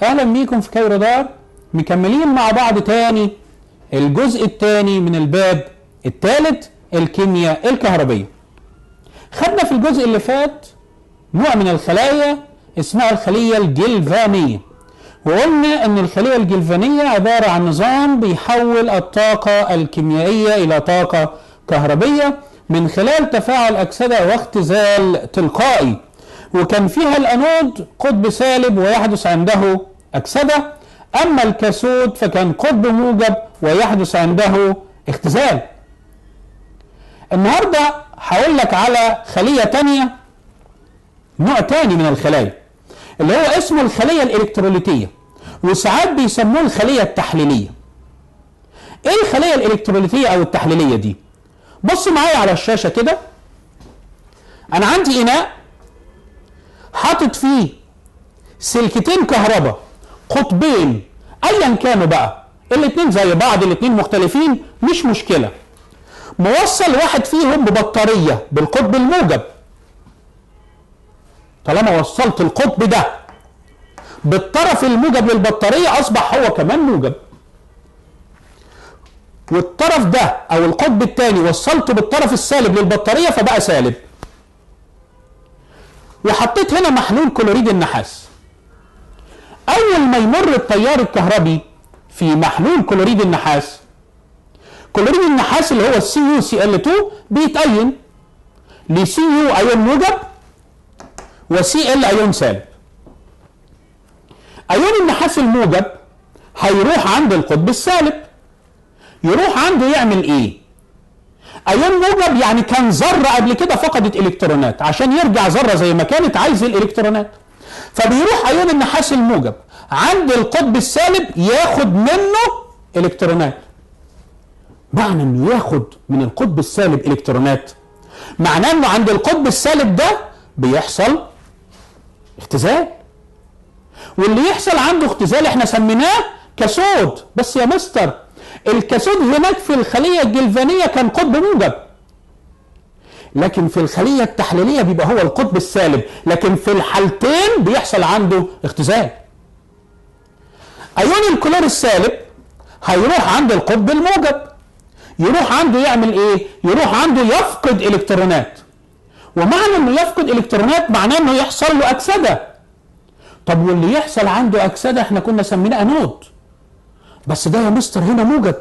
اهلا بيكم في كايرو دار، مكملين مع بعض تاني الجزء الثاني من الباب الثالث الكيمياء الكهربية. خدنا في الجزء اللي فات نوع من الخلايا اسمها الخلية الجلفانية، وقلنا ان الخلية الجلفانية عبارة عن نظام بيحول الطاقة الكيميائية الى طاقة كهربية من خلال تفاعل أكسدة واختزال تلقائي، وكان فيها الأنود قطب سالب ويحدث عنده أكسدة، أما الكاثود فكان قطب موجب ويحدث عنده اختزال. النهاردة هقول لك على خلية تانية، نوع تاني من الخلايا اللي هو اسمه الخلية الإلكتروليتية، وساعات بيسموه الخلية التحليلية. ايه الخلية الإلكتروليتية أو التحليلية دي؟ بص معايا على الشاشة كده. أنا عندي إناء حاطط فيه سلكتين كهرباء قطبين أيا كانوا بقى، الاتنين زي بعض الاتنين مختلفين مش مشكلة، موصل واحد فيهم ببطارية بالقطب الموجب. طالما وصلت القطب ده بالطرف الموجب للبطارية أصبح هو كمان موجب، والطرف ده أو القطب الثاني وصلته بالطرف السالب للبطارية فبقى سالب. وحطيت هنا محلول كلوريد النحاس. أول ما يمر التيار الكهربي في محلول كلوريد النحاس، كلوريد النحاس اللي هو CuCl2 بيتأين لCu أيون موجب وCl أيون سالب. أيون النحاس الموجب هيروح عند القطب السالب، يروح عنده يعمل ايه؟ ايون موجب يعني كان ذره قبل كده فقدت الكترونات، عشان يرجع ذره زي ما كانت عايز الالكترونات، فبيروح ايون النحاس الموجب عند القطب السالب ياخد منه الكترونات. معنى انه ياخد من القطب السالب الكترونات معناه انه عند القطب السالب ده بيحصل اختزال، واللي يحصل عنده اختزال احنا سميناه كاثود. بس يا مستر الكاثود هناك في الخلية الجلفانية كان قطب موجب، لكن في الخلية التحليلية بيبقى هو القطب السالب، لكن في الحالتين بيحصل عنده اختزال. ايون الكلور السالب هيروح عند القطب الموجب، يروح عنده يعمل ايه؟ يروح عنده يفقد الكترونات، ومعنى انه يفقد الكترونات معناه انه يحصل له اكسدة. طب واللي يحصل عنده اكسدة احنا كنا سميناه انود، بس ده يا مستر هنا موجب.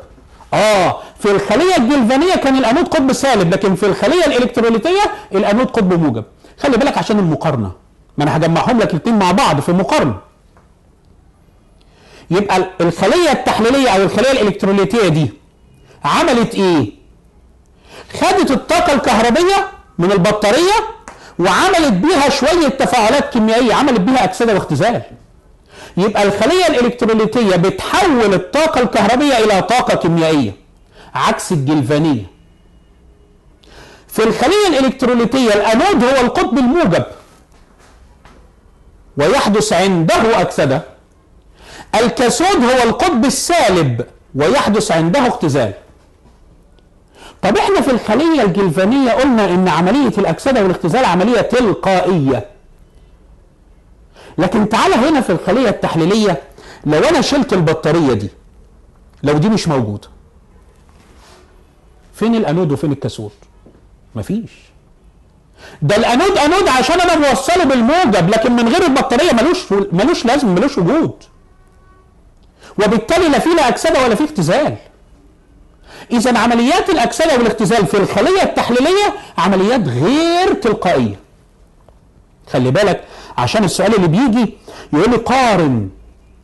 في الخلية الجلفانية كان الانود قطب سالب، لكن في الخلية الالكتروليتية الانود قطب موجب. خلي بالك عشان المقارنة، ما انا هجمعهم لك الاثنين مع بعض في مقارنة. يبقى الخلية التحليلية او الخلية الالكتروليتية دي عملت ايه؟ خدت الطاقة الكهربية من البطارية وعملت بيها شوية تفاعلات كيميائية، عملت بيها اكسدة واختزال. يبقى الخلية الإلكتروليتية بتحول الطاقة الكهربية إلى طاقة كيميائية عكس الجلفانية. في الخلية الإلكتروليتية الأنود هو القطب الموجب ويحدث عنده أكسدة، الكاثود هو القطب السالب ويحدث عنده اختزال. طب احنا في الخلية الجلفانية قلنا إن عملية الأكسدة والاختزال عملية تلقائية، لكن تعالى هنا في الخلية التحليلية لو أنا شلت البطارية دي، لو دي مش موجودة، فين الأنود وفين الكاثود؟ مفيش. ده الأنود أنود عشان أنا موصله بالموجب، لكن من غير البطارية ملوش لازم، ملوش وجود، وبالتالي لا فيه لا أكسدة ولا فيه اختزال. إذا عمليات الأكسدة والاختزال في الخلية التحليلية عمليات غير تلقائية. خلي بالك عشان السؤال اللي بيجي يقول لي قارن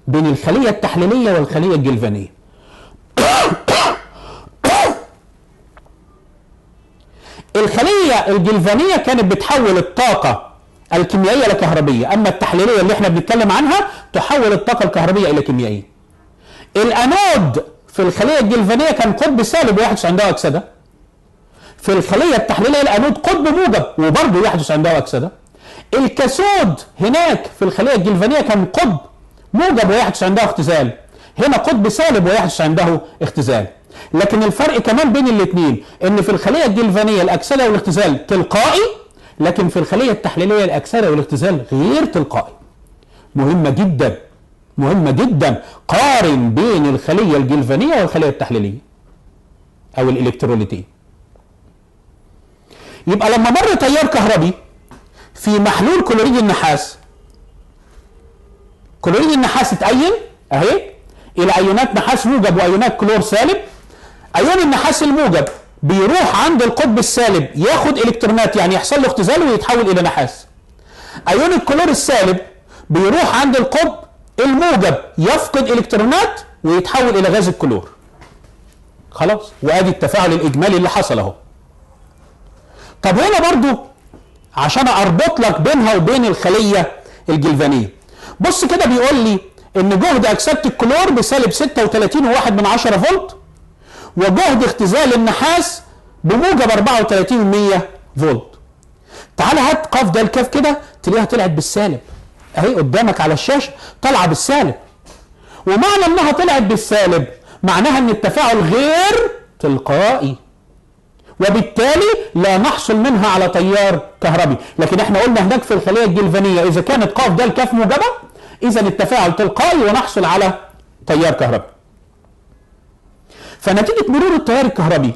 بين الخلية التحليلية والخلية الجلفانية. الخلية الجلفانية كانت بتحول الطاقة الكيميائية إلى كهربية، أما التحليلية اللي احنا بنتكلم عنها تحول الطاقة الكهربية إلى كيميائية. الأنود في الخلية الجلفانية كان قطب سالب ويحدث عنده أكسدة، في الخلية التحليلية الأنود قطب موجب وبرضه يحدث عنده أكسدة. الكاثود هناك في الخلية الجلفانية كان قطب موجب ويحدث عنده اختزال، هنا قطب سالب ويحدث عنده اختزال. لكن الفرق كمان بين الاثنين ان في الخلية الجلفانية الاكسدة والاختزال تلقائي، لكن في الخلية التحليلية الاكسدة والاختزال غير تلقائي. مهمة جدا مهمة جدا. قارن بين الخلية الجلفانية والخلية التحليلية أو الإلكتروليتية. يبقى لما مر تيار كهربي في محلول كلوريد النحاس، كلوريد النحاس اتأين أهي إلى أيونات نحاس موجب وأيونات كلور سالب. أيون النحاس الموجب بيروح عند القطب السالب ياخد إلكترونات، يعني يحصل له اختزال ويتحول إلى نحاس. أيون الكلور السالب بيروح عند القطب الموجب يفقد إلكترونات ويتحول إلى غاز الكلور. خلاص، وادي التفاعل الإجمالي اللي حصل اهو. طب هنا برضو عشان أربط لك بينها وبين الخلية الجلفانية، بص كده بيقول لي إن جهد أكسدة الكلور بسالب 36.1 فولت، وجهد اختزال النحاس بموجب 34 فولت. تعال هات قاف ده الكاف كده تلاقيها طلعت بالسالب اهي قدامك على الشاشه، طالعه بالسالب. ومعنى انها طلعت بالسالب معناها ان التفاعل غير تلقائي، وبالتالي لا نحصل منها على تيار كهربي. لكن احنا قلنا هناك في الخليه الجلفانيه اذا كانت قاف ده الكاف موجبه اذا التفاعل تلقائي ونحصل على تيار كهربي. فنتيجه مرور التيار الكهربي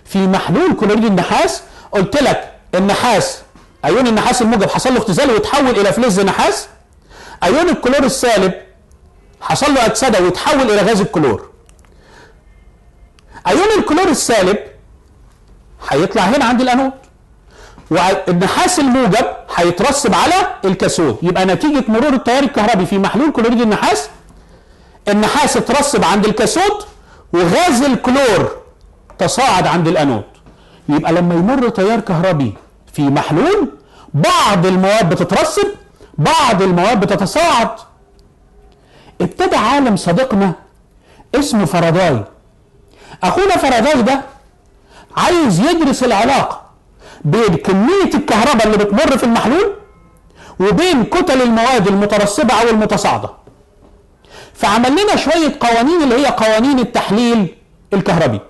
في محلول كلوريد النحاس، قلت لك النحاس ايون النحاس الموجب حصل له اختزال ويتحول الى فلز نحاس. ايون الكلور السالب حصل له اكسده ويتحول الى غاز الكلور. ايون الكلور السالب هيطلع هنا عند الانود، والنحاس الموجب هيترسب على الكاثود. يبقى نتيجه مرور التيار الكهربي في محلول كلوريد النحاس، النحاس اترسب عند الكاثود وغاز الكلور تصاعد عند الانود. يبقى لما يمر تيار كهربي في محلول بعض المواد بتترسب بعض المواد بتتصاعد. ابتدى عالم صديقنا اسمه فاراداي. اخونا فاراداي ده عايز يدرس العلاقه بين كميه الكهرباء اللي بتمر في المحلول وبين كتل المواد المترسبه او المتصاعده. فعمل لنا شويه قوانين اللي هي قوانين التحليل الكهربي.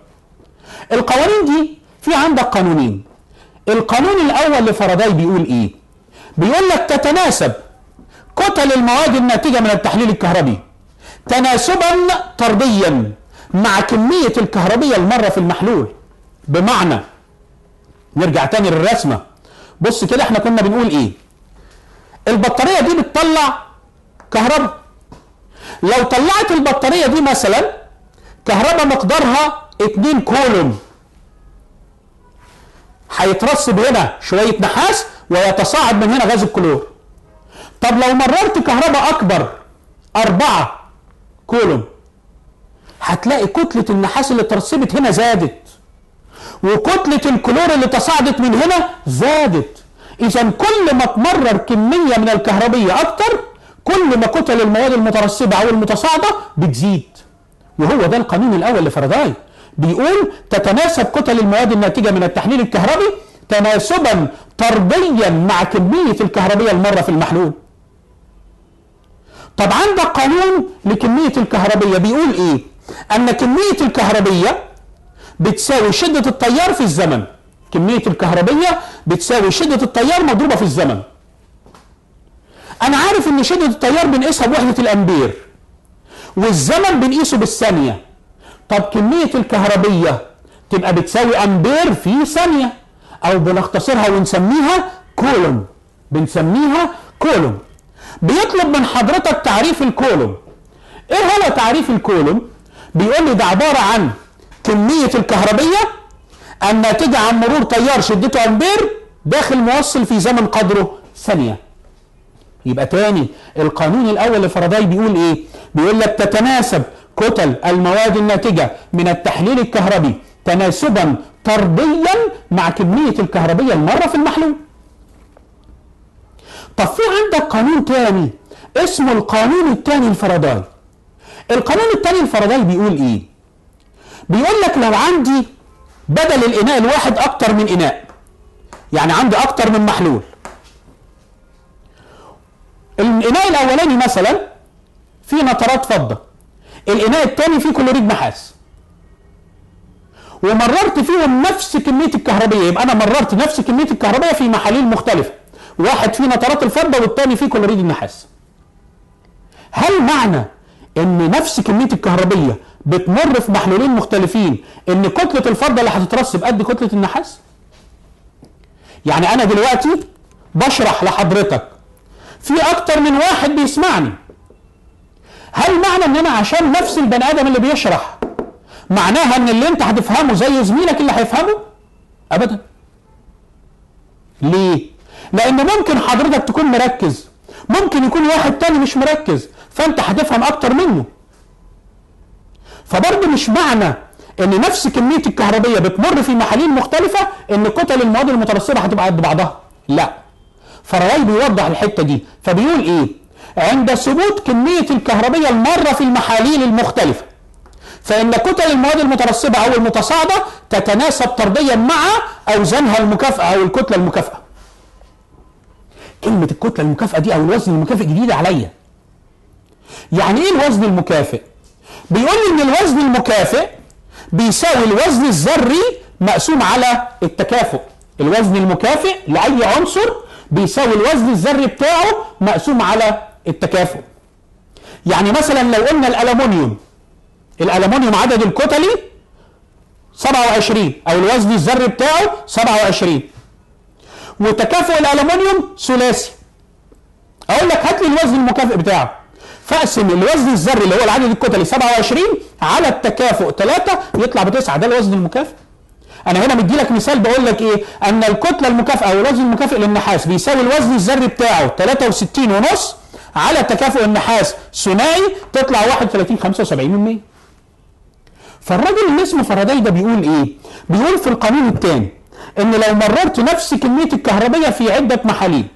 القوانين دي في عندك قانونين. القانون الاول لفاراداي بيقول ايه؟ بيقول لك تتناسب كتل المواد الناتجه من التحليل الكهربي تناسبا طرديا مع كميه الكهربيه المره في المحلول. بمعنى نرجع تاني للرسمه، بص كده احنا كنا بنقول ايه؟ البطاريه دي بتطلع كهرباء. لو طلعت البطاريه دي مثلا كهرباء مقدارها 2 كولوم، هيترسب هنا شويه نحاس ويتصاعد من هنا غاز الكلور. طب لو مررت كهرباء اكبر 4 كولوم، هتلاقي كتله النحاس اللي اترسبت هنا زادت وكتله الكلور اللي تصاعدت من هنا زادت. اذا كل ما تمرر كميه من الكهربيه اكتر كل ما كتل المواد المترسبه او المتصاعده بتزيد. وهو ده القانون الاول لفاراداي، بيقول تتناسب كتل المواد الناتجه من التحليل الكهربي تناسبا طرديا مع كميه الكهربيه المره في المحلول. طب عندك قانون لكميه الكهربيه بيقول ايه؟ ان كميه الكهربيه بتساوي شده التيار في الزمن. كميه الكهربيه بتساوي شده التيار مضروبه في الزمن. انا عارف ان شده التيار بنقيسها بوحده الامبير والزمن بنقيسه بالثانيه. طب كميه الكهربيه تبقى بتساوي امبير في ثانيه، او بنختصرها ونسميها كولوم. بنسميها كولوم. بيطلب من حضرتك تعريف الكولوم. ايه هو تعريف الكولوم؟ بيقول لي ده عباره عن كميه الكهربيه الناتجه عن مرور تيار شدته امبير داخل موصل في زمن قدره ثانيه. يبقى تاني القانون الاول لفاراداي بيقول ايه؟ بيقول لك تتناسب كتل المواد الناتجه من التحليل الكهربي تناسبا طرديا مع كميه الكهربيه المره في المحلول. طب في عندك قانون تاني اسمه القانون الثاني لفاراداي. القانون الثاني لفاراداي بيقول ايه؟ بيقول لك لو عندي بدل الاناء الواحد اكتر من اناء، يعني عندي اكتر من محلول. الاناء الاولاني مثلا فيه نترات فضه، الاناء الثاني فيه كلوريد نحاس، ومررت فيهم نفس كميه الكهربيه، يبقى انا مررت نفس كميه الكهربيه في محاليل مختلفه، واحد فيه نترات الفضه والثاني فيه كلوريد النحاس. هل معنى ان نفس كميه الكهربيه بتمر في محلولين مختلفين، ان كتله الفضه اللي هتترسب قد كتله النحاس؟ يعني انا دلوقتي بشرح لحضرتك، في اكتر من واحد بيسمعني، هل معنى ان انا عشان نفس البني ادم اللي بيشرح معناها ان اللي انت هتفهمه زي زميلك اللي هيفهمه؟ ابدا. ليه؟ لان ممكن حضرتك تكون مركز، ممكن يكون واحد تاني مش مركز، فانت هتفهم اكتر منه. فبرضه مش معنى ان نفس كميه الكهربيه بتمر في محاليل مختلفه ان كتل المواد المترسبه هتبقى قد بعضها، لا. فراي بيوضح الحته دي، فبيقول ايه؟ عند ثبوت كميه الكهربيه الماره في المحاليل المختلفه فان كتل المواد المترسبه او المتصاعده تتناسب طرديا مع اوزانها المكافئه او الكتله المكافئه. كلمه الكتله المكافئه دي او الوزن المكافئ جديده عليا. يعني ايه الوزن المكافئ؟ بيقول لي ان الوزن المكافئ بيساوي الوزن الذري مقسوم على التكافؤ. الوزن المكافئ لاي عنصر بيساوي الوزن الذري بتاعه مقسوم على التكافؤ. يعني مثلا لو قلنا الالومنيوم عدد الكتلي 27 او الوزن الذري بتاعه 27 وتكافؤ الالومنيوم ثلاثي، اقول لك هات لي الوزن المكافئ بتاعه، فاقسم الوزن الذري اللي هو العدد الكتلي 27 على التكافؤ 3 يطلع ب9، ده الوزن المكافئ. انا هنا مدي لك مثال بقول لك ايه؟ ان الكتله المكافئه او الوزن المكافئ للنحاس بيساوي الوزن الذري بتاعه 63.5 على تكافؤ النحاس ثنائي تطلع 31.75%. فالراجل اللي اسمه فاراداي ده بيقول ايه؟ بيقول في القانون الثاني ان لو مررت نفس كميه الكهربيه في عده محاليل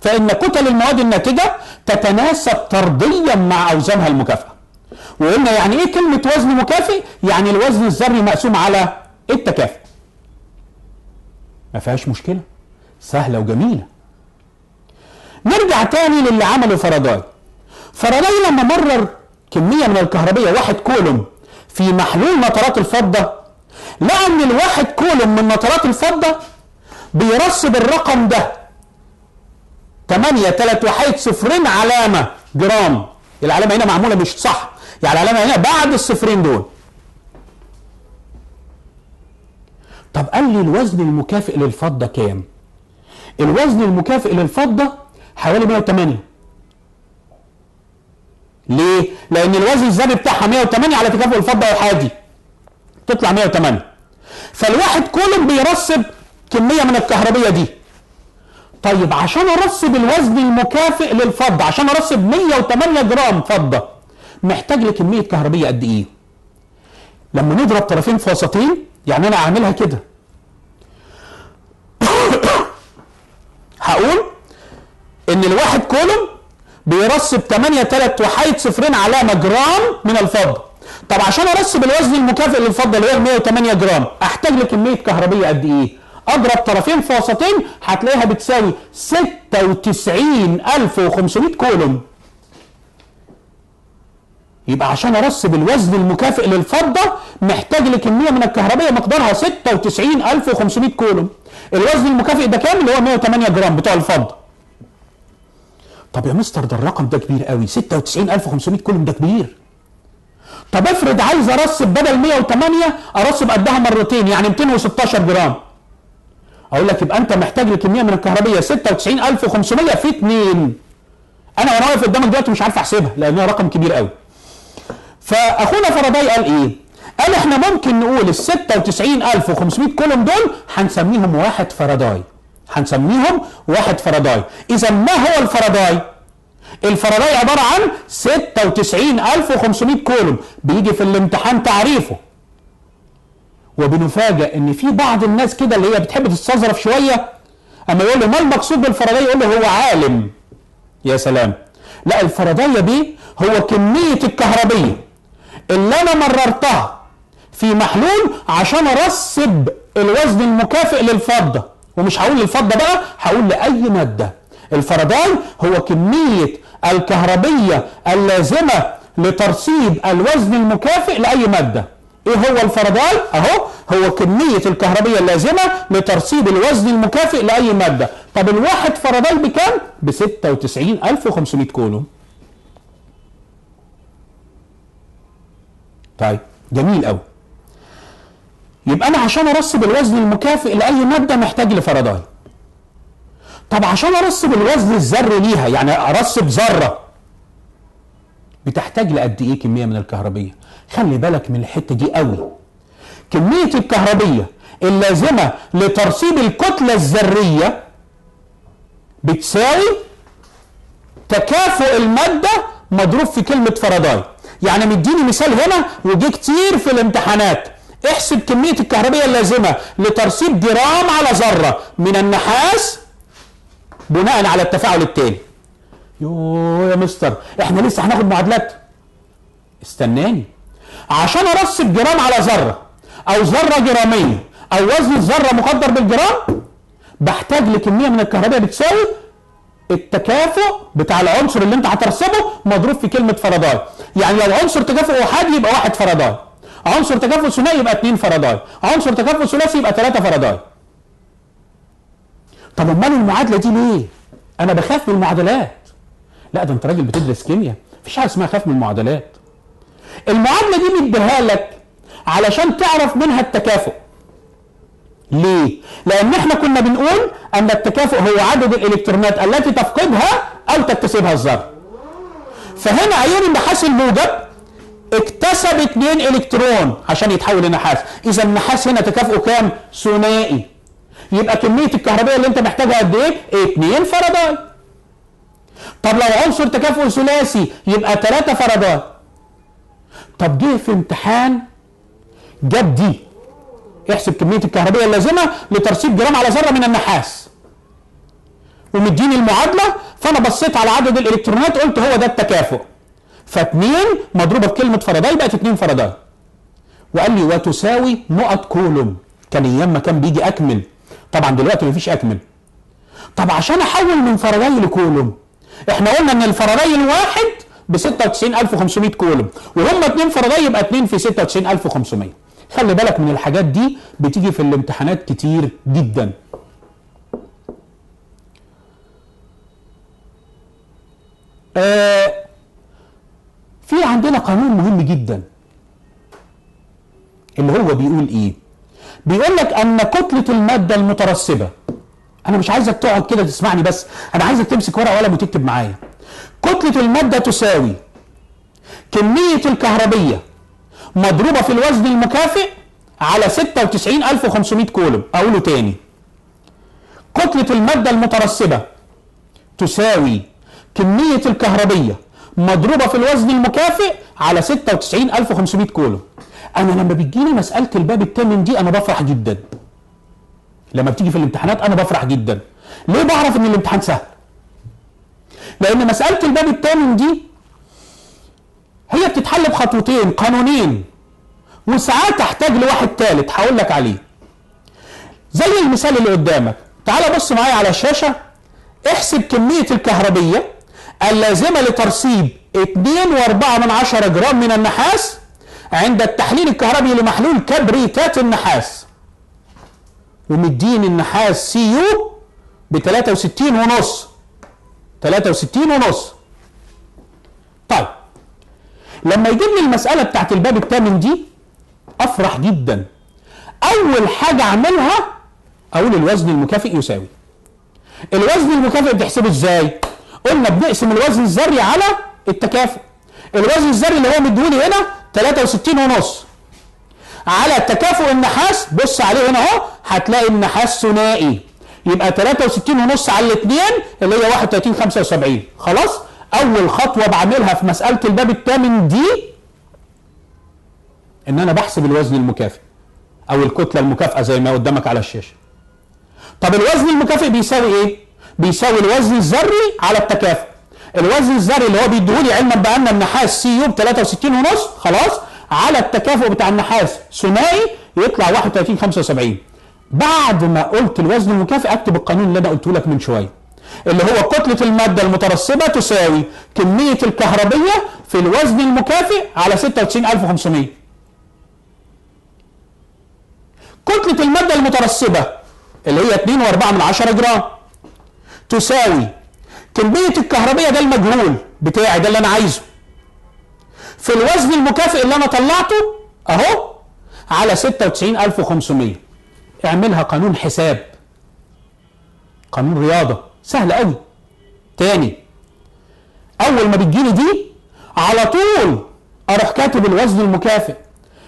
فان كتل المواد الناتجه تتناسب طرديا مع اوزانها المكافئه. وقلنا يعني ايه كلمه وزن مكافئ؟ يعني الوزن الذري مقسوم على التكافؤ. ما فيهاش مشكله، سهله وجميله. نرجع تاني للي عمله فاراداي. فاراداي لما مرر كميه من الكهربيه 1 كولوم في محلول نترات الفضه لقى ان ال1 كولوم من نترات الفضه بيرسب الرقم ده 8 3 وحيد صفرين علامه جرام. العلامه هنا معموله مش صح، يعني العلامه هنا بعد الصفرين دول. طب قال لي الوزن المكافئ للفضه كام؟ الوزن المكافئ للفضه حوالي 108. ليه؟ لان الوزن الذري بتاعها 108 على تكافؤ الفضه احادي تطلع 108. فال1 كولوم بيرسب كميه من الكهربيه دي. طيب عشان ارسب الوزن المكافئ للفضه، عشان ارسب 108 جرام فضه محتاج لكميه كهربيه قد ايه؟ لما نضرب طرفين في وسطين، يعني انا اعملها كده هقول ان ال1 كولوم بيرسب 8 3 وحيد صفرين علامه جرام من الفضه. طب عشان ارسب الوزن المكافئ للفضه اللي هو 108 جرام احتاج لكميه كهربيه قد ايه؟ اضرب طرفين في وسطين هتلاقيها بتساوي 96500 كولوم. يبقى عشان ارسب الوزن المكافئ للفضه محتاج لكميه من الكهربيه مقدارها 96500 كولوم. الوزن المكافئ ده كام؟ اللي هو 108 جرام بتوع الفضه. طب يا مستر ده الرقم ده كبير قوي، 96500 كولوم ده كبير. طب افرض عايز ارسب بدل 108 ارسب قدها مرتين، يعني 216 جرام. اقول لك يبقى انت محتاج لكميه من الكهربيه 96500 في 2. انا وانا واقف قدامك دلوقتي مش عارف احسبها لانها رقم كبير قوي. فاخونا فاراداي قال ايه؟ قال احنا ممكن نقول ال 96500 كولوم دول هنسميهم 1 فاراداي. هنسميهم 1 فاراداي. اذا ما هو الفاراداي؟ الفاراداي عباره عن 96500 كولوم، بيجي في الامتحان تعريفه. وبنفاجئ ان في بعض الناس كده اللي هي بتحب تستظرف شويه، اما يقول له ما المقصود بالفاراداي يقول له هو عالم. يا سلام. لا، الفاراداي دي هو كميه الكهربيه اللي انا مررتها في محلول عشان ارسب الوزن المكافئ للفضه. ومش هقول للفضه بقى، هقول لاي ماده. الفاراداي هو كميه الكهربيه اللازمه لترسيب الوزن المكافئ لاي ماده. ايه هو الفاراداي؟ اهو هو كميه الكهربيه اللازمه لترسيب الوزن المكافئ لاي ماده. طب ال1 فاراداي بكام؟ ب 96500 كولوم. طيب جميل قوي. يبقى انا عشان ارسب الوزن المكافئ لاي ماده محتاج لفرضاي. طب عشان ارسب الوزن الذري ليها، يعني ارسب ذره، بتحتاج لقد ايه كميه من الكهربيه؟ خلي بالك من الحته دي قوي. كميه الكهربيه اللازمه لترسيب الكتله الذريه بتساوي تكافؤ الماده مضروب في كلمه فرضاي. يعني مديني مثال هنا وجي كتير في الامتحانات، احسب كميه الكهربيه اللازمه لترسيب جرام على ذره من النحاس بناء على التفاعل التالي. يوه يا مستر احنا لسه هناخد معادلات. استناني. عشان ارسب جرام على ذره او ذره جراميه او وزن الذره مقدر بالجرام، بحتاج لكميه من الكهرباء بتساوي التكافؤ بتاع العنصر اللي انت هترسبه مضروب في كلمه فرضاي. يعني لو عنصر تكافؤ احادي يبقى 1 فرضاي، عنصر تكافؤ ثنائي يبقى 2 فرضاي، عنصر تكافؤ ثلاثي يبقى 3 فرضاي. طب امال المعادله دي ليه؟ انا بخاف من المعادلات. لا ده انت راجل بتدرس كيمياء، مفيش حاجه اسمها خاف من المعادلات. المعادله دي مديها لك علشان تعرف منها التكافؤ. ليه؟ لان احنا كنا بنقول ان التكافؤ هو عدد الالكترونات التي تفقدها او تكتسبها الذره. فهنا ايون النحاس الموجب اكتسب 2 الكترون عشان يتحول لنحاس، اذا النحاس هنا تكافؤه كام؟ ثنائي. يبقى كميه الكهرباء اللي انت محتاجها قد ايه؟ 2 فرضاي. طب لو عنصر تكافؤ ثلاثي يبقى 3 فرضاي. طب جه في امتحان جاب دي، احسب كميه الكهرباء اللازمه لترسيب جرام على ذره من النحاس، ومديني المعادله، فانا بصيت على عدد الالكترونات قلت هو ده التكافؤ، ف2 مضروبه بكلمه فرضاي بقت 2 فرضاي. وقال لي وتساوي نقط كولوم. كان ايام ما كان بيجي اكمل، طبعا دلوقتي مفيش اكمل. طب عشان احول من فرضاي لكولوم، احنا قلنا ان الفرضاي الواحد ب 96500 كولوم، وهم 2 فرضاي يبقى 2 في 96500. خلي بالك من الحاجات دي بتيجي في الامتحانات كتير جدا. في عندنا قانون مهم جدا اللي هو بيقول ايه؟ بيقول لك ان كتلة المادة المترسبة، انا مش عايزك تقعد كده تسمعني بس، انا عايزك تمسك ورقة وقلم وتكتب معايا. كتلة المادة تساوي كمية الكهربية مضروبة في الوزن المكافئ على 96500 كولوم. اقوله تاني، كتلة المادة المترسبة تساوي كمية الكهربية مضروبة في الوزن المكافئ على 96500 كولوم. انا لما بتجيني مسألة الباب الثامن دي انا بفرح جدا. لما بتيجي في الامتحانات انا بفرح جدا. ليه بعرف ان الامتحان سهل؟ لان مسألة الباب الثامن دي هي بتتحل بخطوتين قانونين، وساعات احتاج لواحد ثالث هقول لك عليه. زي المثال اللي قدامك، تعال بص معايا على الشاشة. احسب كمية الكهربية اللازمة لترسيب 2.4 جرام من النحاس عند التحليل الكهربي لمحلول كبريتات النحاس، ومدين النحاس سي يو ب 63.5. 63.5. طيب لما يجيب لي المسألة بتاعت الباب الثامن دي افرح جدا. اول حاجة اعملها اقول الوزن المكافئ يساوي. الوزن المكافئ بتحسبه ازاي؟ قلنا بنقسم الوزن الذري على التكافؤ. الوزن الذري اللي هو مديهولي هنا 63.5 على تكافؤ النحاس، بص عليه هنا اهو هتلاقي النحاس ثنائي، يبقى 63.5 على الاثنين اللي هي 31.75. خلاص؟ اول خطوه بعملها في مساله الباب الثامن دي ان انا بحسب الوزن المكافئ او الكتله المكافئه زي ما قدامك على الشاشه. طب الوزن المكافئ بيساوي ايه؟ بيساوي الوزن الذري على التكافؤ. الوزن الذري اللي هو بيديهولي علما بان النحاس سي يو ب 63.5 خلاص على التكافؤ بتاع النحاس ثنائي يطلع 31.75. بعد ما قلت الوزن المكافئ اكتب القانون اللي انا قلته لك من شويه اللي هو كتله الماده المترسبه تساوي كميه الكهربيه في الوزن المكافئ على 96500. كتله الماده المترسبه اللي هي 2.4 جرام تساوي كمية الكهربية، ده المجهول بتاعي ده اللي أنا عايزه، في الوزن المكافئ اللي انا طلعته اهو على 96500. اعملها قانون حساب، قانون رياضة سهل قوي. تاني، اول ما بتجيلي دي على طول اروح كاتب الوزن المكافئ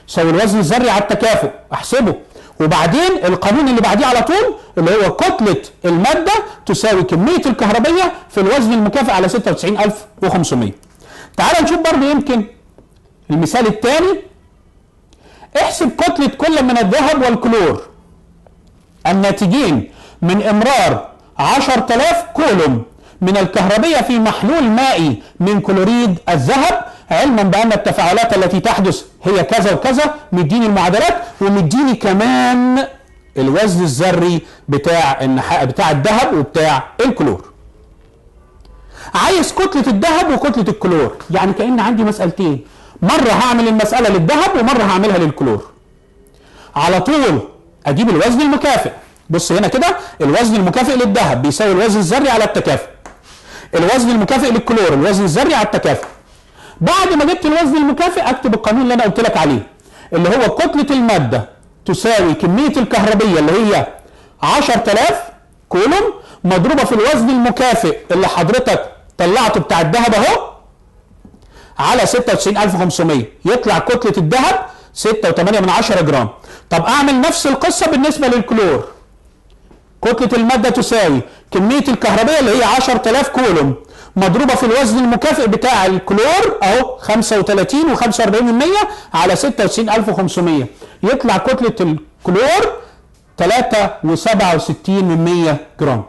يساوي الوزن الذري على التكافؤ، احسبه، وبعدين القانون اللي بعديه على طول اللي هو كتلة المادة تساوي كمية الكهربية في الوزن المكافئ على 96500. تعال نشوف برضه يمكن المثال الثاني. احسب كتلة كل من الذهب والكلور الناتجين من امرار 10000 كولوم من الكهربية في محلول مائي من كلوريد الذهب، علما بأن التفاعلات التي تحدث هي كذا وكذا. مديني المعادلات ومديني كمان الوزن الذري بتاع الذهب وبتاع الكلور. عايز كتلة الذهب وكتلة الكلور، يعني كأن عندي مسألتين، مرة هعمل المسألة للذهب ومرة هعملها للكلور. على طول أجيب الوزن المكافئ. بص هنا كده، الوزن المكافئ للذهب بيساوي الوزن الذري على التكافؤ، الوزن المكافئ للكلور الوزن الذري على التكافؤ. بعد ما جبت الوزن المكافئ اكتب القانون اللي انا قلت لك عليه اللي هو كتلة المادة تساوي كمية الكهربية اللي هي 10000 كولوم مضروبة في الوزن المكافئ اللي حضرتك طلعته بتاع الذهب اهو على 96500. يطلع كتلة الذهب 6.8 جرام. طب اعمل نفس القصة بالنسبة للكلور. كتلة المادة تساوي كمية الكهربية اللي هي 10000 كولوم مضروبة في الوزن المكافئ بتاع الكلور اهو 35 و45% على 96500. يطلع كتلة الكلور 3.67 جرام.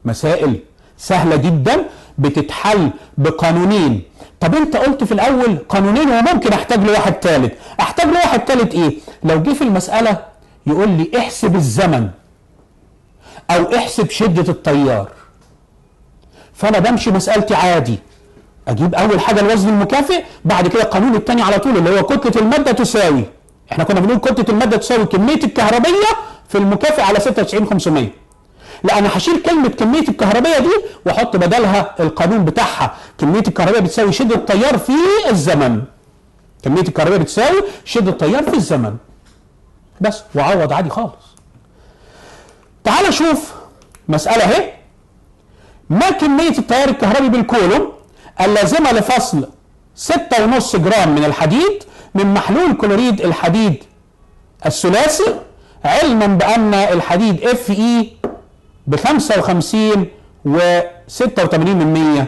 مسائل سهلة جدا بتتحل بقانونين. طب انت قلت في الاول قانونين وممكن احتاج لواحد ثالث. احتاج لواحد ثالث ايه؟ لو جه في المسألة يقول لي احسب الزمن او احسب شدة التيار، فانا بمشي مسألتي عادي، اجيب اول حاجة الوزن المكافئ، بعد كده القانون الثاني على طول اللي هو كتلة المادة تساوي، احنا كنا بنقول كتلة المادة تساوي كمية الكهربية في المكافئ على 96500. لا انا هشيل كلمة كمية الكهربية دي واحط بدلها القانون بتاعها كمية الكهربية بتساوي شدة التيار في الزمن. كمية الكهربية بتساوي شدة التيار في الزمن بس، وعوض عادي خالص. تعال شوف مسألة اهي. ما كمية التيار الكهربي بالكولوم اللازمة لفصل 6.5 جرام من الحديد من محلول كلوريد الحديد الثلاثي، علما بأن الحديد اف اي ب 55 و86%،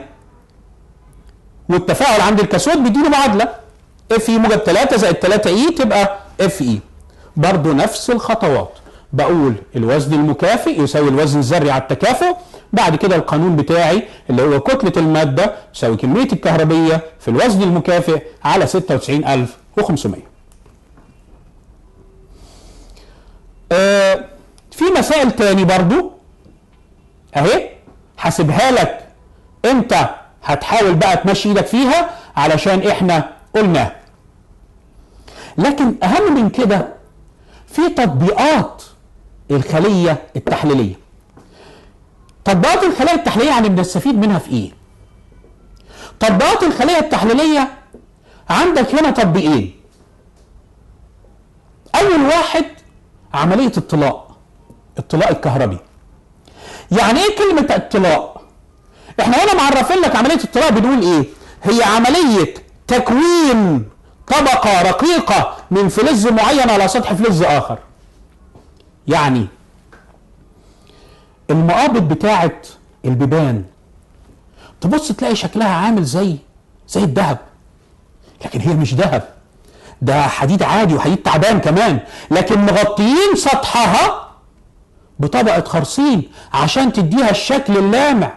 والتفاعل عند الكاثود بيديله معادلة اف اي موجب 3 زائد 3 اي تبقى اف اي. برضو نفس الخطوات، بقول الوزن المكافئ يساوي الوزن الذري على التكافؤ، بعد كده القانون بتاعي اللي هو كتلة المادة يساوي كمية الكهربية في الوزن المكافئ على 96500. في مسائل تاني برضو اهي حاسبها لك، انت هتحاول بقى تمشي ايدك فيها علشان احنا قلنا. لكن اهم من كده في تطبيقات الخلية التحليلية. تطبيقات الخلية التحليلية يعني بنستفيد منها في ايه؟ تطبيقات الخلية التحليلية عندك هنا تطبيقين. اول واحد عملية اطلاء الكهربي. يعني ايه كلمة اطلاء؟ احنا هنا معرفين لك عملية اطلاء بنقول ايه؟ هي عملية تكوين طبقة رقيقة من فلز معين على سطح فلز اخر. يعني المقابض بتاعة البيبان تبص تلاقي شكلها عامل زي الذهب، لكن هي مش ذهب، ده حديد عادي وحديد تعبان كمان، لكن مغطيين سطحها بطبقة خرسين عشان تديها الشكل اللامع.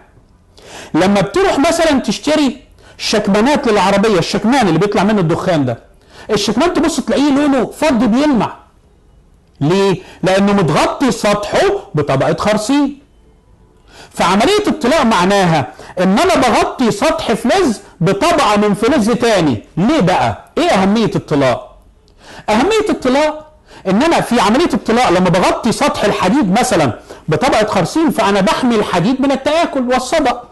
لما بتروح مثلا تشتري شكمانات للعربية، الشكمان اللي بيطلع منه الدخان ده، الشكمان تبص تلاقيه لونه فضي بيلمع. ليه؟ لأنه متغطي سطحه بطبقة خرسين. فعملية اطلاء معناها ان انا بغطي سطح فلز بطبقة من فلز تاني. ليه بقى؟ ايه اهمية اطلاء؟ اهمية اطلاء ان انا في عملية اطلاء لما بغطي سطح الحديد مثلا بطبقة خرسين فانا بحمي الحديد من التآكل والصدأ.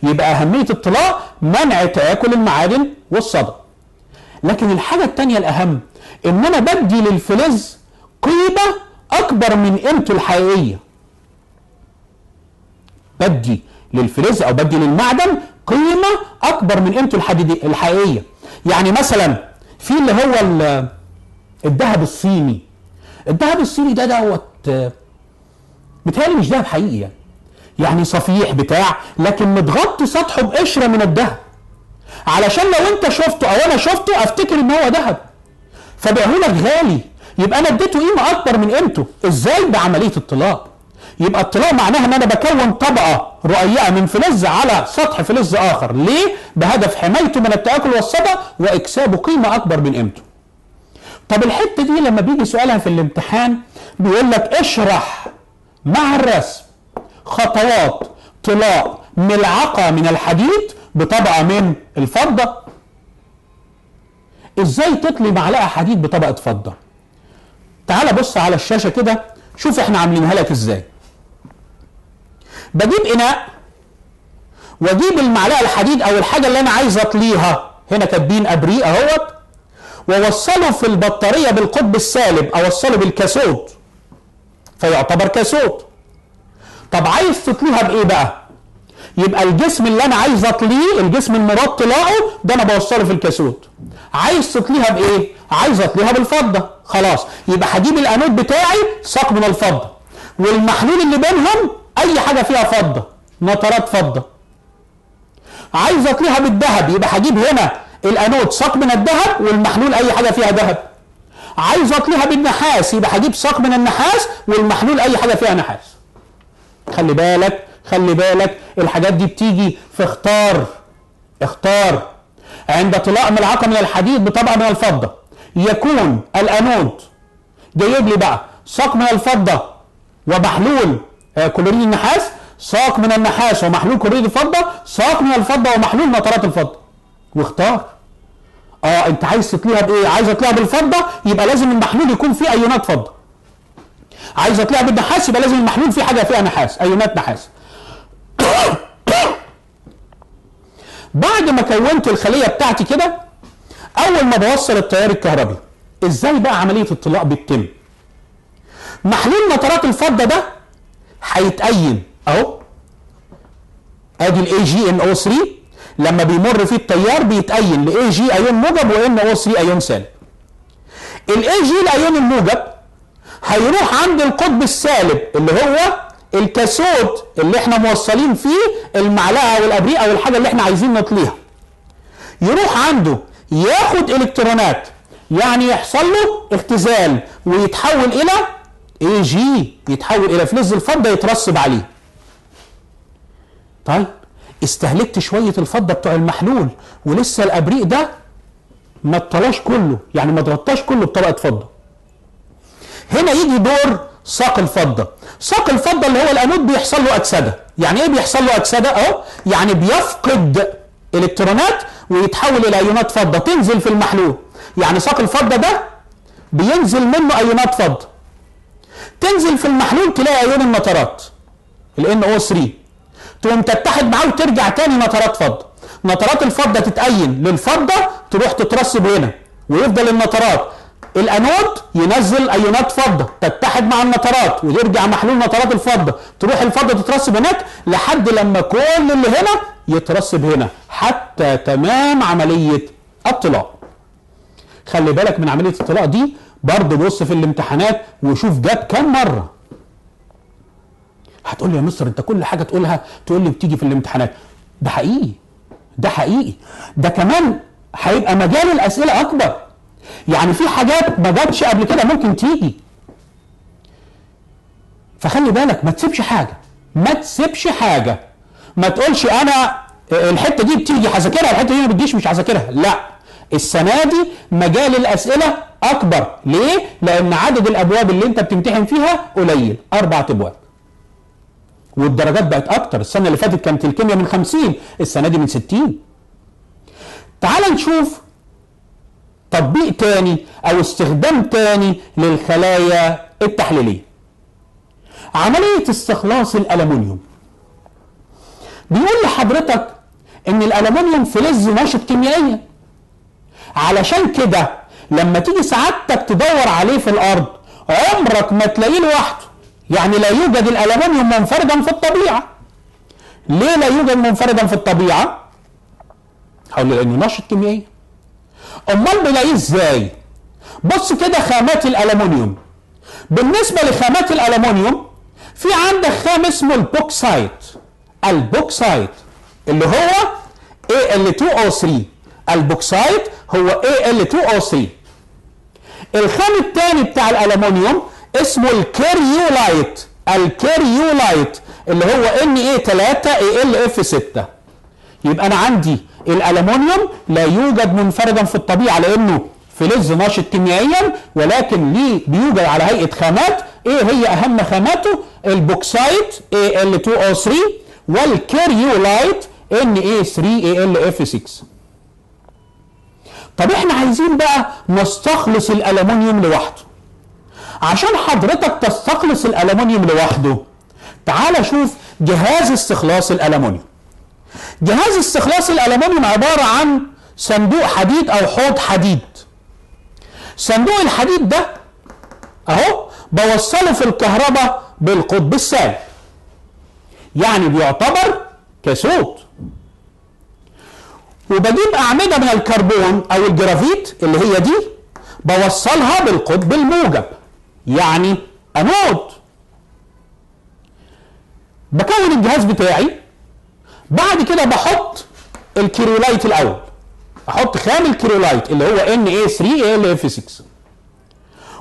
يبقى أهمية الطلاء منع تآكل المعادن والصدى. لكن الحاجة التانية الأهم إن أنا بدي للفلز قيمة أكبر من قيمته الحقيقية. بدي للفلز أو بدي للمعدن قيمة أكبر من قيمته الحقيقية. يعني مثلا في اللي هو الذهب الصيني. الذهب الصيني دوت بيتهيألي مش ذهب حقيقي، يعني صفيح بتاع، لكن متغطي سطحه بقشرة من الذهب، علشان لو انت شفته او انا شفته افتكر ان هو ذهب فبيعهولك غالي، يبقى انا اديته قيمه اكبر من قيمته. ازاي؟ بعمليه الطلاء. يبقى الطلاء معناها ان انا بكون طبقه رقيقه من فلز على سطح فلز اخر. ليه؟ بهدف حمايته من التآكل والصدى واكسابه قيمه اكبر من قيمته. طب الحته دي لما بيجي سؤالها في الامتحان بيقول لك اشرح مع الرسم خطوات طلاء ملعقه من الحديد بطبقه من الفضه. ازاي تطلي معلقه حديد بطبقه فضه؟ تعال بص على الشاشه كده، شوف احنا عاملينها لك ازاي. بجيب اناء واجيب المعلقه الحديد او الحاجه اللي انا عايز اطليها، هنا كاتبين ابريق اهوت، واوصله في البطاريه بالقطب السالب، اوصله بالكاثود فيعتبر كاثود. طب عايز تطليها بايه بقى؟ يبقى الجسم اللي انا عايز اطليه، الجسم المراد طلاؤه ده انا بوصله في الكاثود. عايز تطليها بايه؟ عايز اطليها بالفضه. خلاص، يبقى هجيب الانود بتاعي ساق من الفضه، والمحلول اللي بينهم اي حاجه فيها فضه، نترات فضه. عايز اطليها بالذهب، يبقى هجيب هنا الانود ساق من الذهب والمحلول اي حاجه فيها ذهب. عايز اطليها بالنحاس، يبقى هجيب ساق من النحاس والمحلول اي حاجه فيها نحاس. خلي بالك خلي بالك، الحاجات دي بتيجي في اختار. عند طلاء ملعقه من الحديد بطبقه من الفضه يكون الانود جايب لي بقى ساق من الفضه ومحلول كلوريد النحاس، ساق من النحاس ومحلول كلوريد الفضه، ساق من الفضه ومحلول نترات الفضه، واختار. انت عايز تطليها بايه؟ عايز اطليها بالفضه، يبقى لازم المحلول يكون فيه ايونات فضه. عايز اطليها بالنحاس، يبقى لازم المحلول فيه حاجه فيها نحاس، ايونات نحاس. بعد ما كونت الخليه بتاعتي كده، اول ما بوصل التيار الكهربي، ازاي بقى عمليه الطلاء بتتم؟ محلول نترات الفضه ده هيتأين اهو، ادي الاي جي ان او 3، لما بيمر فيه التيار بيتأين لاي جي ايون موجب وان او 3 ايون سالب. الاي جي الايون الموجب هيروح عند القطب السالب اللي هو الكاثود اللي احنا موصلين فيه المعلقه او الابريق او الحاجه اللي احنا عايزين نطليها، يروح عنده ياخد الكترونات، يعني يحصل له اختزال ويتحول الى اي جي، يتحول الى فلز الفضه يترسب عليه. طيب استهلكت شويه الفضه بتوع المحلول ولسه الابريق ده ما اتطلاش كله، يعني ما اتغطاش كله بطبقه فضه. هنا يجي دور ساق الفضه. ساق الفضه اللي هو الانود بيحصل له اكسده. يعني ايه بيحصل له اكسده؟ يعني بيفقد الكترونات ويتحول الى ايونات فضه تنزل في المحلول. يعني ساق الفضه ده بينزل منه ايونات فضه، تنزل في المحلول تلاقي ايون النترات ال NO3 تقوم تتحد معاه وترجع تاني نترات فضه. نترات الفضه تتأين للفضه تروح تترسب هنا، ويفضل النترات الانود ينزل ايونات فضه تتحد مع النترات ويرجع محلول نترات الفضه، تروح الفضه تترسب هناك لحد لما كل اللي هنا يترسب هنا حتى تمام عمليه الطلاء. خلي بالك من عمليه الطلاء دي برضه، بص في الامتحانات وشوف جت كام مره. هتقول لي يا مستر انت كل حاجه تقولها تقول لي بتيجي في الامتحانات. ده حقيقي، ده حقيقي، ده كمان هيبقى مجال الاسئله اكبر. يعني في حاجات ما جاتش قبل كده ممكن تيجي. فخلي بالك ما تسيبش حاجه، ما تسيبش حاجه، ما تقولش انا الحته دي بتيجي هذاكرها، الحته دي ما بتجيش مش هذاكرها. لا، السنه دي مجال الاسئله اكبر. ليه؟ لان عدد الابواب اللي انت بتمتحن فيها قليل، 4 ابواب، والدرجات بقت اكتر. السنه اللي فاتت كانت الكيمياء من 50، السنه دي من 60. تعال نشوف تطبيق تاني او استخدام تاني للخلايا التحليليه. عمليه استخلاص الالومنيوم. بيقول لحضرتك ان الالومنيوم فلز نشط كيميائيا، علشان كده لما تيجي سعادتك تدور عليه في الارض عمرك ما تلاقيه لوحده، يعني لا يوجد الالومنيوم منفردا في الطبيعه. ليه لا يوجد منفردا في الطبيعه؟ هقول لانه نشط كيميائيا. امال بنلاقيه ازاي؟ بص كده خامات الالومنيوم. بالنسبه لخامات الالومنيوم في عندك خام اسمه البوكسايت. البوكسايت اللي هو Al2O3. البوكسايت هو Al2O3. الخام الثاني بتاع الالومنيوم اسمه الكيريولايت. الكيريولايت اللي هو Na3Al6. يبقى انا عندي الالومنيوم لا يوجد منفردا في الطبيعه لانه فلز نشط كيميائيا، ولكن ليه بيوجد على هيئه خامات. ايه هي اهم خاماته؟ البوكسايت Al2O3 والكيريولايت Na3Al6. طب احنا عايزين بقى نستخلص الالومنيوم لوحده. عشان حضرتك تستخلص الالومنيوم لوحده تعال شوف جهاز استخلاص الالومنيوم. جهاز استخلاص الالومنيوم عباره عن صندوق حديد او حوض حديد. صندوق الحديد ده اهو بوصله في الكهرباء بالقطب السالب، يعني بيعتبر كاسود. وبجيب اعمده من الكربون او الجرافيت اللي هي دي بوصلها بالقطب الموجب، يعني انود. بكون الجهاز بتاعي. بعد كده بحط الكيريولايت الاول، احط خام الكيريولايت اللي هو Na3Al6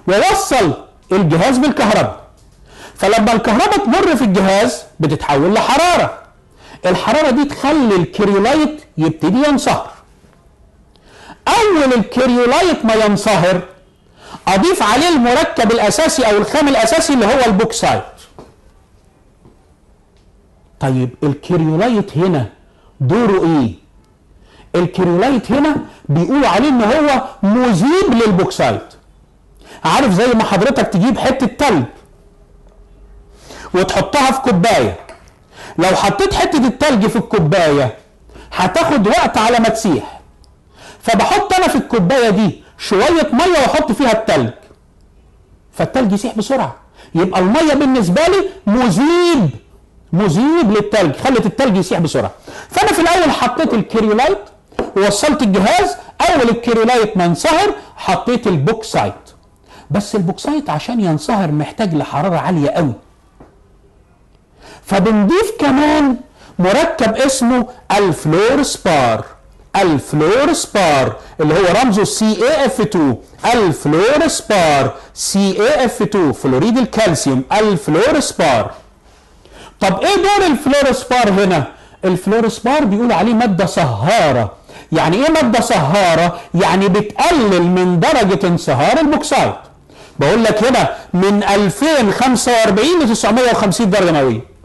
واوصل الجهاز بالكهرباء. فلما الكهرباء تمر في الجهاز بتتحول لحراره. الحراره دي تخلي الكيريولايت يبتدي ينصهر. اول الكيريولايت ما ينصهر اضيف عليه المركب الاساسي او الخام الاساسي اللي هو البوكسايت. طيب الكيريولايت هنا دوره ايه؟ الكيريولايت هنا بيقولوا عليه ان هو مذيب للبوكسايت. عارف زي ما حضرتك تجيب حته تلج وتحطها في كوبايه، لو حطيت حته التلج في الكوبايه هتاخد وقت على ما تسيح، فبحط انا في الكوبايه دي شويه ميه واحط فيها التلج فالتلج يسيح بسرعه. يبقى الميه بالنسبه لي مذيب للتلج، خلت التلج يسيح بسرعه. فانا في الاول حطيت الكيريولايت ووصلت الجهاز. اول الكيريولايت ما انصهر حطيت البوكسايت، بس البوكسايت عشان ينصهر محتاج لحراره عاليه قوي، فبنضيف كمان مركب اسمه الفلورسبار. الفلورسبار اللي هو رمزه CaF2. الفلورسبار CaF2 فلوريد الكالسيوم. الفلورسبار. طب ايه دور الفلورسبار هنا؟ الفلورسبار بيقول عليه ماده صهاره. يعني ايه ماده صهاره؟ يعني بتقلل من درجه انصهار البوكسايت. بقول لك هنا من 2045 ل 950 درجه مئويه.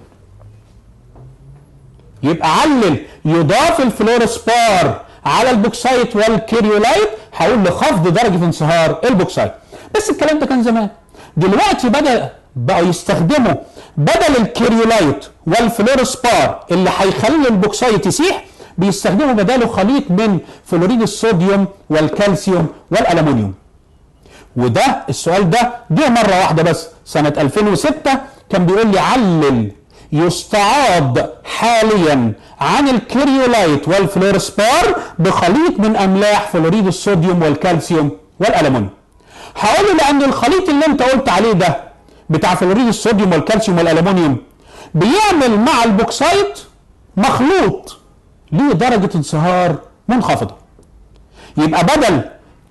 يبقى علل يضاف الفلورسبار على البوكسايت والكيريولايت هقول لخفض درجه انصهار البوكسايت. بس الكلام ده كان زمان. دلوقتي بقوا يستخدموا بدل الكيريولايت والفلورسبار اللي هيخلي البوكسايت يسيح، بيستخدموا بداله خليط من فلوريد الصوديوم والكالسيوم والالومنيوم. وده السؤال ده جه مره واحده بس سنه 2006، كان بيقول لي علل يستعاض حاليا عن الكيريولايت والفلورسبار بخليط من املاح فلوريد الصوديوم والكالسيوم والالومنيوم. هقول له لان الخليط اللي انت قلت عليه ده بتاع فلوريد الصوديوم والكالسيوم والالومنيوم بيعمل مع البوكسايت مخلوط ليه درجه انصهار منخفضه. يبقى بدل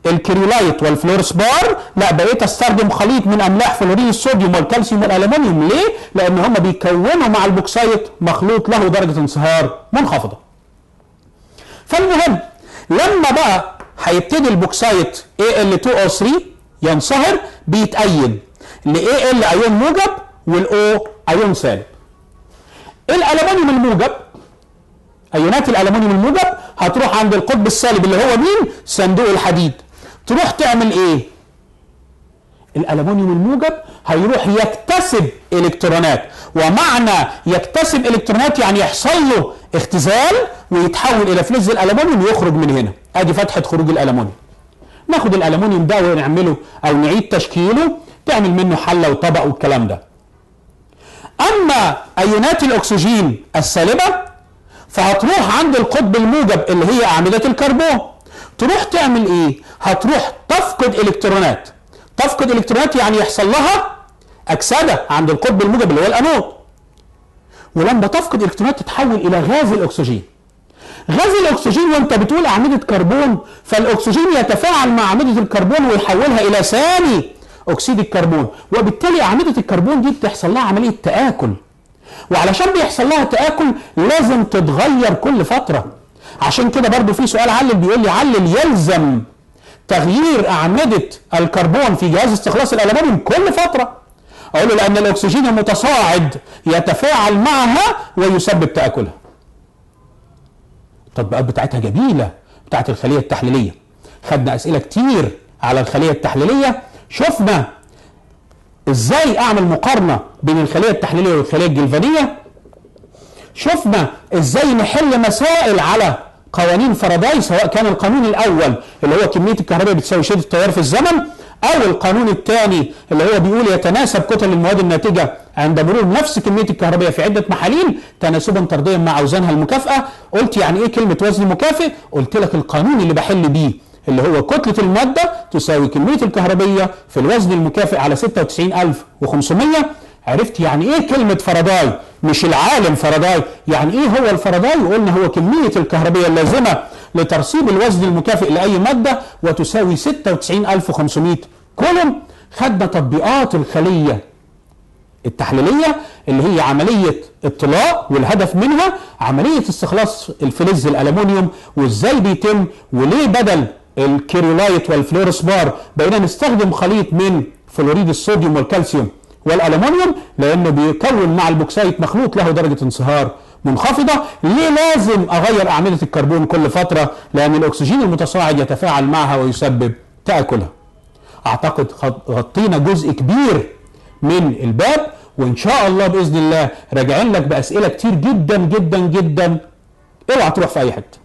الكيريولايت والفلورسبار لا بقيت استخدم خليط من املاح فلوريد الصوديوم والكالسيوم والالومنيوم. ليه؟ لان هم بيكونوا مع البوكسايت مخلوط له درجه انصهار منخفضه. فالمهم لما بقى هيبتدي البوكسايت Al2O3 ينصهر بيتأين ل Al ايون موجب والO ايون سالب. الالومنيوم الموجب ايونات الالومنيوم الموجب هتروح عند القطب السالب اللي هو مين؟ صندوق الحديد. تروح تعمل ايه؟ الالومنيوم الموجب هيروح يكتسب الكترونات، ومعنى يكتسب الكترونات يعني يحصل له اختزال ويتحول الى فلز الالومنيوم ويخرج من هنا. ادي فتحه خروج الالومنيوم. ناخد الالومنيوم ده ونعمله او نعيد تشكيله، تعمل منه حله وطبق والكلام ده. اما ايونات الاكسجين السالبه فهتروح عند القطب الموجب اللي هي اعمده الكربون، تروح تعمل ايه؟ هتروح تفقد الكترونات. تفقد الكترونات يعني يحصل لها اكسده عند القطب الموجب اللي هو الانود، ولما تفقد الكترونات تتحول الى غاز الاكسجين. غاز الاكسجين وانت بتقول اعمده كربون، فالاكسجين يتفاعل مع اعمده الكربون ويحولها الى ثاني اكسيد الكربون، وبالتالي اعمده الكربون دي بتحصل لها عمليه تآكل، وعلشان بيحصل لها تآكل لازم تتغير كل فتره. عشان كده برضو في سؤال علل بيقول لي علل يلزم تغيير اعمده الكربون في جهاز استخلاص الالومنيوم كل فتره. اقول له لان الاكسجين المتصاعد يتفاعل معها ويسبب تآكلها. التطبيقات بتاعتها جميله، بتاعت الخليه التحليليه. خدنا اسئله كتير على الخليه التحليليه، شفنا ازاي اعمل مقارنه بين الخليه التحليليه والخليه الجلفانيه، شفنا ازاي نحل مسائل على قوانين فاراداي، سواء كان القانون الاول اللي هو كميه الكهرباء بتساوي شده التيار في الزمن، او القانون الثاني اللي هو بيقول يتناسب كتل المواد الناتجه عند مرور نفس كميه الكهرباء في عده محاليل تناسبا طرديا مع اوزانها المكافئه. قلت يعني ايه كلمه وزن مكافئ؟ قلت لك القانون اللي بحل بيه اللي هو كتله الماده تساوي كميه الكهربيه في الوزن المكافئ على 96500. عرفت يعني ايه كلمه فاراداي، مش العالم فاراداي، يعني ايه هو الفاراداي؟ وقلنا هو كميه الكهربيه اللازمه لترسيب الوزن المكافئ لاي ماده وتساوي 96500 كولوم. خدنا تطبيقات الخليه التحليليه اللي هي عمليه اطلاء، والهدف منها عمليه استخلاص الفلز الالومنيوم وازاي بيتم، وليه بدل الكيريولايت والفلورسبار بقينا نستخدم خليط من فلوريد الصوديوم والكالسيوم والالومنيوم، لانه بيكون مع البوكسايت مخلوط له درجه انصهار منخفضه. ليه لازم اغير اعمده الكربون كل فتره؟ لان الاكسجين المتصاعد يتفاعل معها ويسبب تآكلها. اعتقد غطينا جزء كبير من الباب، وان شاء الله باذن الله راجعين لك باسئله كتير جدا جدا جدا. اوعى تروح في اي حته.